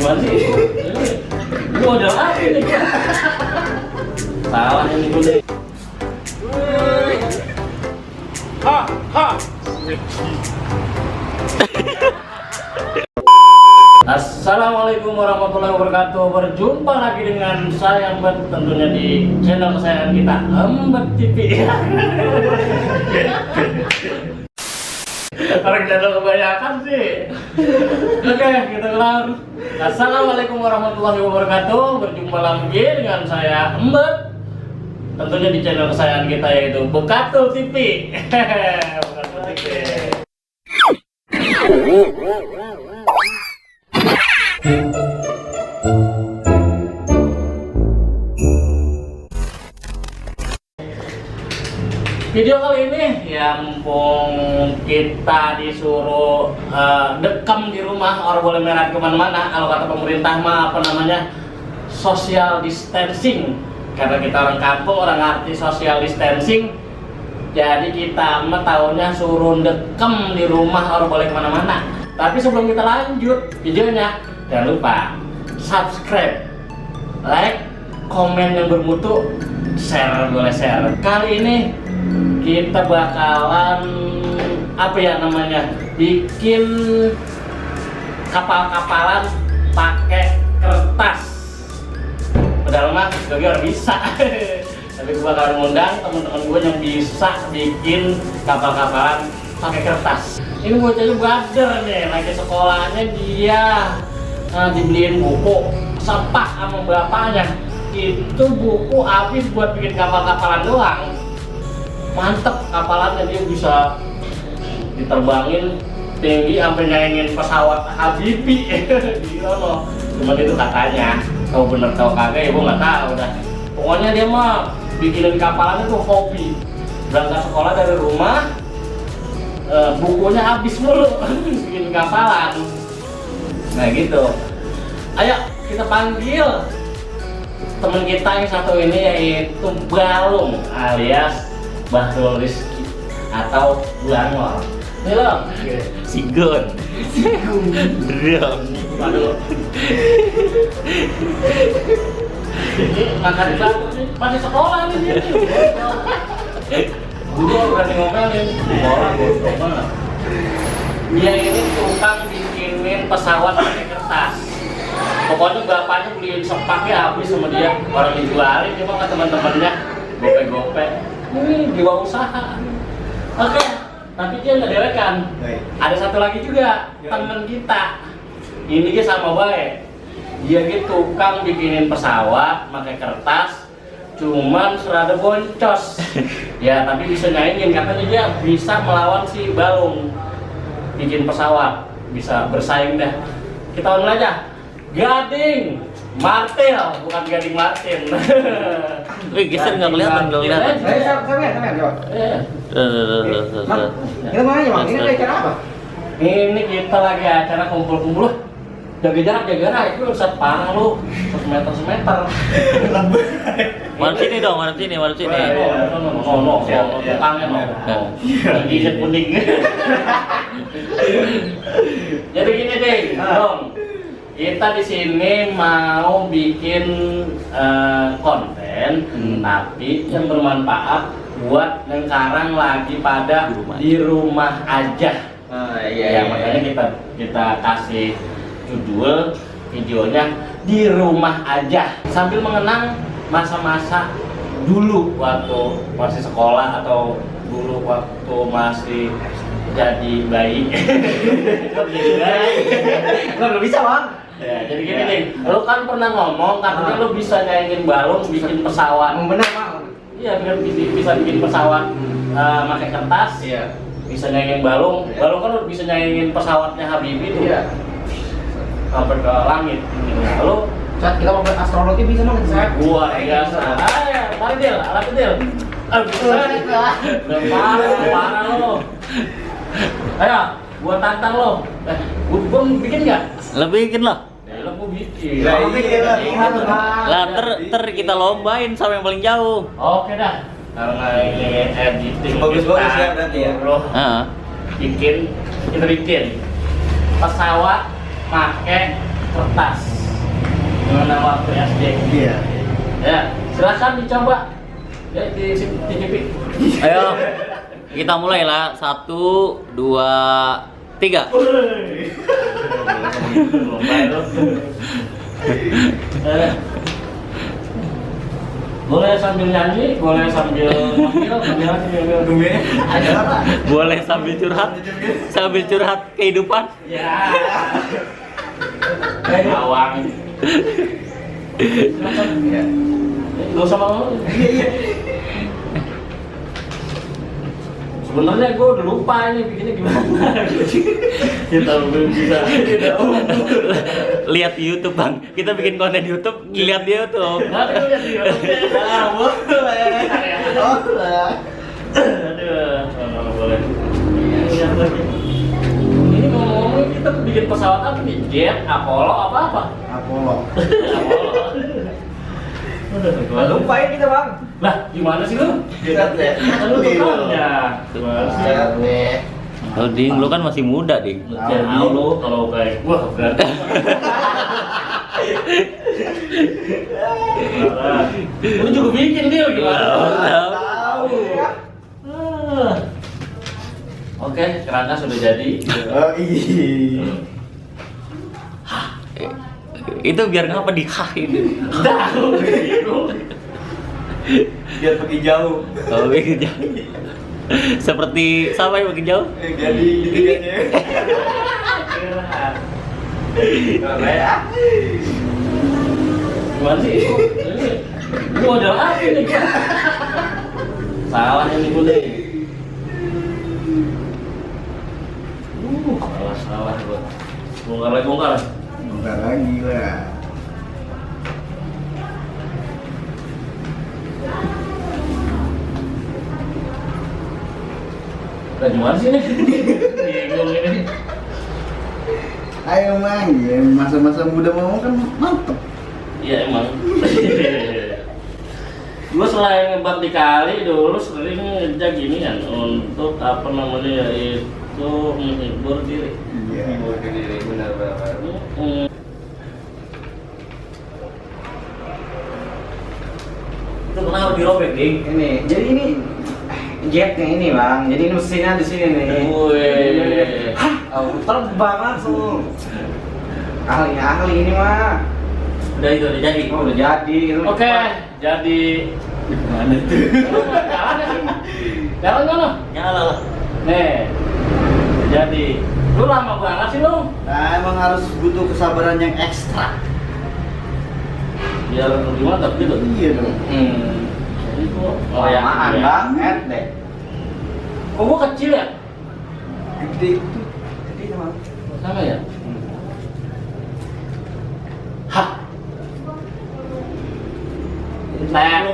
Gimana sih? Ini model apa ini? Salah ini gue deh. Ha ha. Assalamualaikum warahmatullahi wabarakatuh. Berjumpa lagi dengan saya Mbak, tentunya di channel kesayangan kita, Mbak TV. Orang channel kebanyakan sih. Oke, kita ulang. Assalamualaikum warahmatullahi wabarakatuh. Berjumpa lagi dengan saya Mbak, tentunya di channel kesayangan kita yaitu Bekatul TV. Bekatul TV. Video kali ini ya mumpung kita disuruh dekam di rumah, orang boleh merah kemana-mana. Kalau kata pemerintah mah apa namanya, social distancing. Karena kita orang kampung, orang arti social distancing. Jadi kita mah taunya suruh dekam di rumah, orang boleh kemana-mana. Tapi sebelum kita lanjut videonya, jangan lupa subscribe, like, komen yang bermutu, share, boleh share. Kali ini kita bakalan apa ya namanya, bikin kapal-kapalan pakai kertas. Padahal mah gue orang bisa. Tapi gue bakalan ngundang teman-teman gue yang bisa bikin kapal-kapalan pakai kertas. Ini bocahnya brother nih, lagi sekolahnya dia dibeliin buku sepak sama bapaknya. Itu buku habis buat bikin kapal-kapalan doang. Mantep kapalannya, dia bisa diterbangin tinggi sampai nyaingin pesawat Habibie. Gila loh. Cuman itu katanya, tahu bener tahu kagak ya gue nggak tahu dah. Pokoknya dia mah bikinin kapalannya tuh hobi. Berangkat sekolah dari rumah, bukunya habis mulu bikin kapalan. Nah gitu. Ayo kita panggil teman kita yang satu ini, yaitu Balung alias Bahrul Rizky atau Bangor. Nih lo, Sigon, Drum. Waduh. Ini makan di batu nih, masih sekolah nih dia. Guru berani ngomelin, orang bodoh banget. Dia ini tukang bikinin pesawat pakai kertas. Pokoknya bapaknya beliin sepaknya habis sama dia, orang dijualin cuma ke teman-temannya gope-gope. Ini jiwa usaha. Oke, tapi dia nggak dewekan. Ada satu lagi juga temen kita. Ini dia sama baik. Dia gitu tukang bikinin pesawat pakai kertas, cuman serada boncos. Ya tapi bisa nyaingin, katanya dia bisa melawan si Balung bikin pesawat, bisa bersaing dah. Kita panggil aja Gading Martil, bukan Gading Martin. Wih, geser nggak kelihatan, nggak kelihatan. Kita mau nanya, Bang, ini ada acara apa? Ini kita lagi acara kumpul-kumpul. Jaga jarak itu set parah lu, semeter. Mana sini dong, mana sini. No, tukangnya no. Lagi kuning. Jadi gini deh, dong. Kita di sini mau bikin konten, tapi yang bermanfaat buat yang sekarang lagi pada di rumah aja. Ya makanya kita kasih judul videonya di rumah aja, sambil mengenang masa-masa dulu waktu masih sekolah atau dulu waktu masih jadi bayi. Nggak bisa, Bang. Ya, jadi gini nih, lu kan pernah ngomong katanya lu bisa nyaingin Balung bikin pesawat. Benar, Bang. Iya, bisa bikin pesawat pakai kertas. Iya. Bisa nyaingin Balung. Balung kan lu bisa nyaingin pesawatnya Habibie tuh. Iya. Sampai ke langit. Lalu Saat kita mau astrologi bisa dong, saya. luar biasa. Ayo, mari Del, alat Del. Bisa. Parah lo. Ayo, gua tantang lo. Gua bikin nggak? Lo bikin lo. Ya lo gua bikin. Lah ter kita lombain sama yang paling jauh. Oke dah. Karena ini editing Bagus-bagus ya berarti ya. Bro. Kita bikin pesawat pakai kertas. kita waktu SD. Iya. Ya, silakan dicoba. Ya, di TV. Ayo, kita mulai lah. 1, 2, 3. Boleh sambil nyanyi, boleh sambil ngambil. Ada apa? Boleh sambil curhat kehidupan. Ya. Kayak awang. Iya. Gak usah mau. Iya. Sebenarnya gue udah lupa ini bikinnya gimana. Kita belum bisa. Lihat di YouTube, Bang. Kita bikin konten YouTube, lihat di YouTube. Aduh, ya dia. Boleh. Aduh, nggak boleh. Lihat lagi. Ini ngomong-ngomong kita bikin pesawat apa nih? Jet, Apollo, apa-apa? Apollo. Apollo. Lupain kita, Bang. Lah, gimana sih lu? Lihat deh. Kan lu tukarnya. Lihat deh. Oh, Ding, lu kan masih muda, Ding. Tahu lu kalau kayak gua berarti. Lu juga bikin dia gimana? Tahu. Ah. Oke, kerangka sudah jadi. Oh iya. Itu biar ngapa dikahin? Tahu. Biar pergi jauh. Oh, begitu. Seperti sama yang makin jauh. Jadi titiknya. Gimana sih? Ini model apa ini? Salah ini gue nih. Salah gue. Bongkar. Bentar lagi lah. Udah gimana sih ini? Bingung ini. Ayo Mang, ya, masa-masa muda mau kan mantep. Iya emang. Gue selain ngebat di kali dulu sering ngejak gini kan untuk apa namanya yaitu menghibur diri. Iya. Menghibur diri, benar. Itu kenapa dirobek, Ding? Ini, jadi ini jetnya ini Bang, jadi ini mesinnya di sini nih. Wih. Hah, terbang langsung. Ahli ini mah. Udah itu udah jadi. Oh, udah jadi gitu. Oke, jadi Gimana tuh? jalan ya sih. Jalan mana? Nyala lah. Nih. Jadi, lu lama banget sih lu. Nah, emang harus butuh kesabaran yang ekstra. Biar lebih mantap gitu. Iya dong. Jadi gua Kelamaan ya. banget deh. Oh, gua kecil ya? Gede itu. Gede Bang. Sama ya? Hah.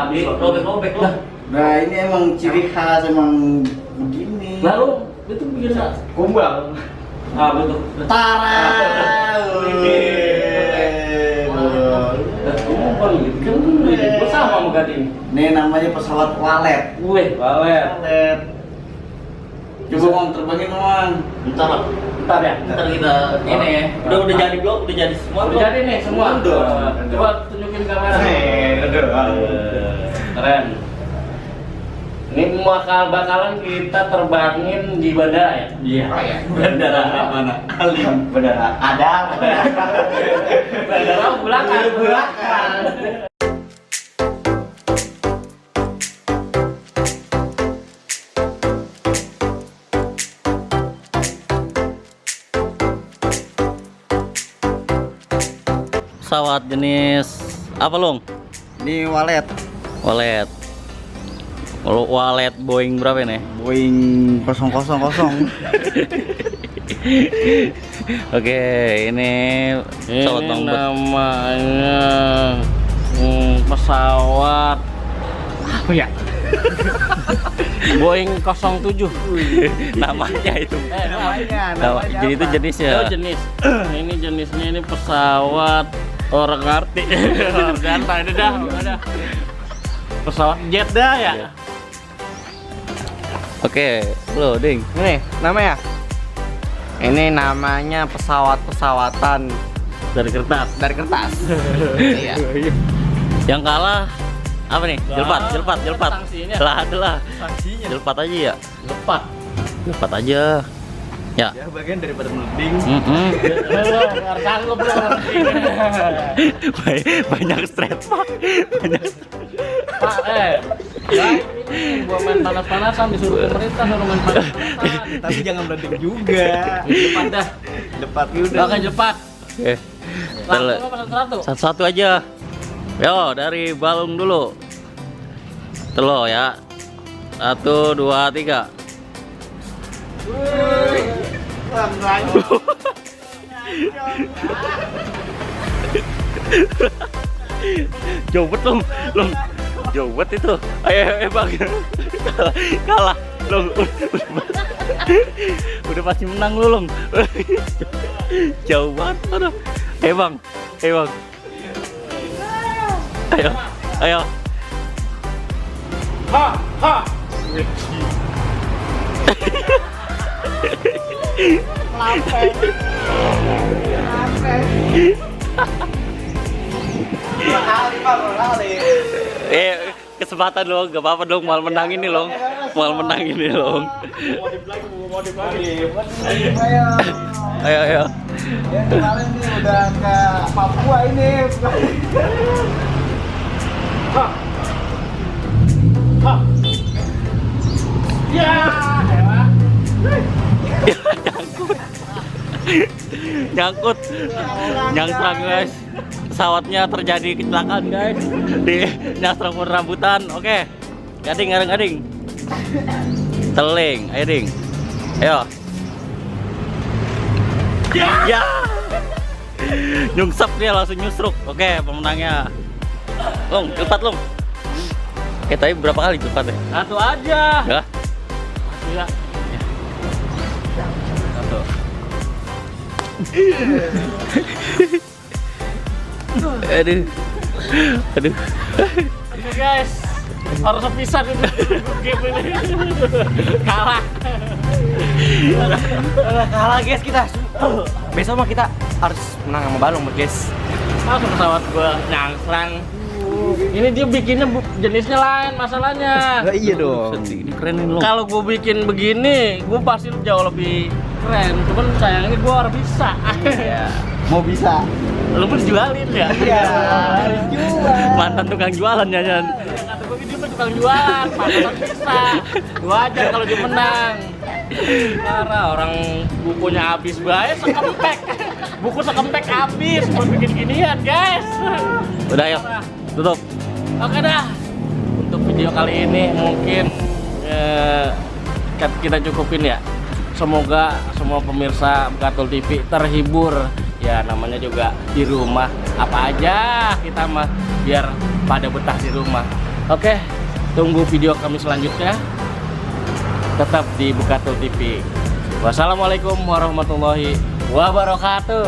Habis robek lah. Nah, ini emang ciri khas emang begini. Lalu itu bikin kumbang. Ah betul. Tarau. Kumpul gitu kan gue sama sama Gading. Ini namanya pesawat walet. Wih, walet. Walet. Coba mau terbangin Mang. Bentar lah. Bentar ya. Ntar kita ini ya. Udah jadi belum? Udah jadi semua Udah belum? jadi nih semua. Udah. Coba tunjukin kamera. Keren. Ini bakalan kita terbangin di bandara ya? Iya. Bandara mana? Halim. Bandara. Ada. Bandara belakang. Pesawat jenis apa, Long? Ini walet. Walet. Kalau walet Boeing berapa nih? Boeing 000. Oke, ini pesawat Ini Bang Bud. namanya pesawat apa ya? Boeing 07. Namanya itu. Namanya Jadi itu jenisnya. Oh, jenis. Ini jenisnya ini pesawat orang ngerti. Santai ini dah, udah. Pesawat jet dah ya. Iya. Oke, lo Ding. Ini namanya pesawat-pesawatan Dari kertas. Dari kertas. Iya. Yang kalah apa nih? Jelpat. Sanksinya. Lah adalah. Sanksinya. Jelpat aja ya. Lepat. Jelpat aja. Ya. Ya bagian daripada meluding. Harus sanggup lu. Banyak stres Pak. Banyak. Pak, ya ini gua main panas-panasan disuruh pemerintah suruh main panas-panasan. Tapi jangan meluding juga. Cepat dah. Depat udah. Oke, cepat. Oke. Langsung apa satu-satu? Satu-satu aja. Yo, dari balung dulu. Telo ya. 1, 2, 3. Jauh bet Long. Jauh bet itu. Ayo Bang. Kalah. Long. Udah pasti menang lu Long. Jauh banget. Aduh. Ayo Bang. Ayo. Ha. Kali. Kesempatan dong, gak apa-apa dong, mal menang ini Long. Ayo. Yang kemarin nih udah ke Papua ini. Ha. Ya, elah. Nyangkut, nyangkrang guys. Pesawatnya terjadi kecelakaan guys di nyasrang pohon rambutan. Oke, gading. Teling, ayo ding. Ayo. Ya. Nyungsep dia langsung nyusruk. Oke, pemenangnya. Long, cepat Long. Oke, tapi berapa kali cepat ya? Satu aja. Ya. Ya. Satu. Aduh. Ini guys, harus sepisah dulu game ini. Kalah Guys kita. Besok mah kita harus menang sama balong guys. Langsung pesawat gua nyangsrang. Ini dia bikinnya jenisnya lain masalahnya. Nah, iya dong. Ini keren nih Long. Kalau gua bikin begini, gua pasti jauh lebih keren. Cuman sayangnya gua harus bisa. Iya. Mau bisa. Lu pun jualin ya? Iya. Jual. Mantan tukang jualan nyanyian. Kata gua dia mah tukang jualan, pantesan bisa. Gua ajar kalau dia menang. Karena orang bukunya habis bayar sekempek. Buku sekempek habis buat bikin ginian, guys. Udah ayo, tutup. Oke dah. Untuk video kali ini mungkin kita cukupin ya. Semoga semua pemirsa Bekatul TV terhibur. Ya namanya juga di rumah, apa aja kita mah biar pada betah di rumah. Oke, tunggu video kami selanjutnya. Tetap di Bekatul TV. Wassalamualaikum warahmatullahi wabarakatuh.